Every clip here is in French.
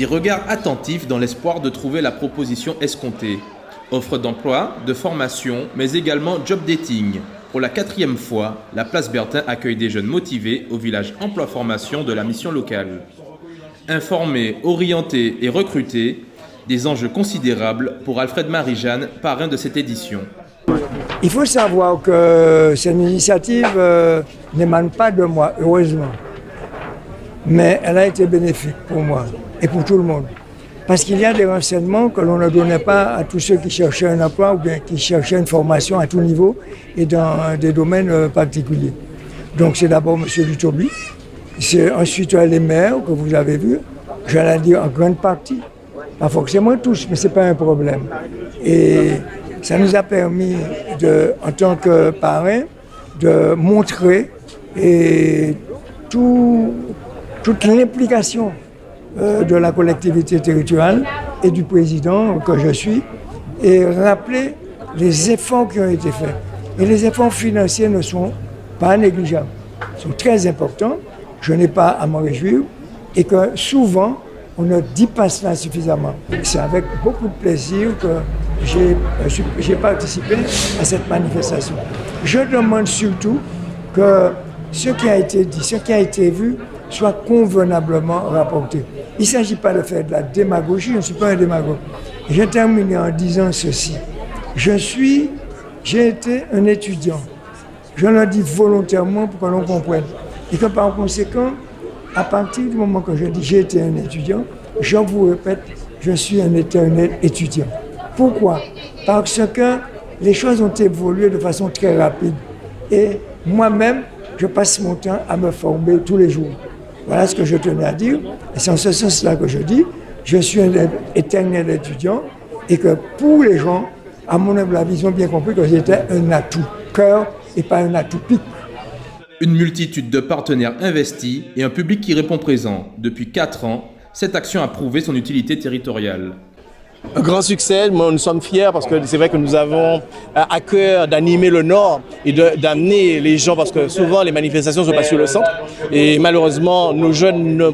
des regards attentifs dans l'espoir de trouver la proposition escomptée. Offre d'emploi, de formation, mais également job dating. Pour la 4e fois, la place Bertin accueille des jeunes motivés au village emploi-formation de la mission locale. Informer, orienter et recruter, des enjeux considérables pour Alfred Marie-Jeanne, parrain de cette édition. Il faut savoir que cette initiative n'émane pas de moi, heureusement. Mais elle a été bénéfique pour moi et pour tout le monde. Parce qu'il y a des renseignements que l'on ne donnait pas à tous ceux qui cherchaient un emploi ou bien qui cherchaient une formation à tout niveau et dans des domaines particuliers. Donc c'est d'abord M. Lutobi, c'est ensuite les maires que vous avez vus, j'allais dire en grande partie, pas forcément tous, mais ce n'est pas un problème. Et ça nous a permis, en tant que parrain, de montrer toute l'implication de la collectivité territoriale et du président que je suis, et rappeler les efforts qui ont été faits. Et les efforts financiers ne sont pas négligeables, ils sont très importants, je n'ai pas à m'en réjouir, et que souvent, on ne dit pas cela suffisamment. C'est avec beaucoup de plaisir que j'ai participé à cette manifestation. Je demande surtout que ce qui a été dit, ce qui a été vu, soit convenablement rapporté. Il ne s'agit pas de faire de la démagogie, je ne suis pas un démagogue. Je termine en disant ceci. J'ai été un étudiant. Je le dis volontairement pour que l'on comprenne. Et que par conséquent, à partir du moment que je dis j'ai été un étudiant, je vous répète, je suis un éternel étudiant. Pourquoi? Parce que les choses ont évolué de façon très rapide. Et moi-même, je passe mon temps à me former tous les jours. Voilà ce que je tenais à dire. Et c'est en ce sens-là que je dis, je suis un éternel étudiant et que pour les gens, à mon humble avis, ils ont bien compris que j'étais un atout cœur et pas un atout pique. Une multitude de partenaires investis et un public qui répond présent. Depuis 4 ans, cette action a prouvé son utilité territoriale. Un grand succès, nous sommes fiers parce que c'est vrai que nous avons à cœur d'animer le Nord et d'amener les gens, parce que souvent les manifestations se passent sur le centre et malheureusement nos jeunes ne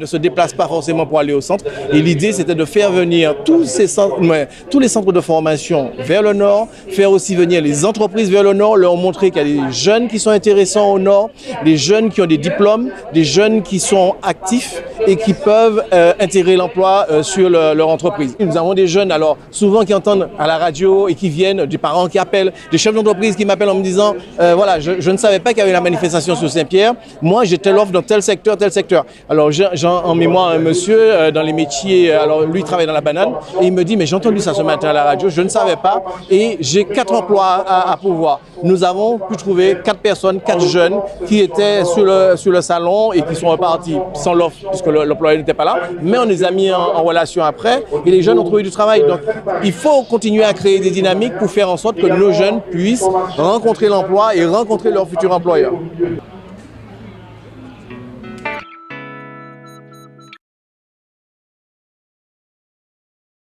se déplacent pas forcément pour aller au centre, et l'idée c'était de faire venir tous les centres de formation vers le Nord, faire aussi venir les entreprises vers le Nord, leur montrer qu'il y a des jeunes qui sont intéressants au Nord, des jeunes qui ont des diplômes, des jeunes qui sont actifs et qui peuvent intégrer l'emploi sur leur entreprise. Nous avons des jeunes, alors souvent qui entendent à la radio et qui viennent, des parents qui appellent, des chefs d'entreprise qui m'appellent en me disant voilà, je ne savais pas qu'il y avait la manifestation sur Saint-Pierre, moi j'ai telle offre dans tel secteur, tel secteur. Alors j'ai en mémoire un monsieur dans les métiers, alors lui il travaille dans la banane, et il me dit mais j'ai entendu ça ce matin à la radio, je ne savais pas, et j'ai 4 emplois à pourvoir. Nous avons pu trouver 4 personnes, 4 jeunes qui étaient sur le salon et qui sont repartis sans l'offre puisque l'employé n'était pas là, mais on les a mis en relation après et les jeunes ont trouvé du travail. Donc il faut continuer à créer des dynamiques pour faire en sorte que nos jeunes puissent rencontrer l'emploi et rencontrer leur futur employeur.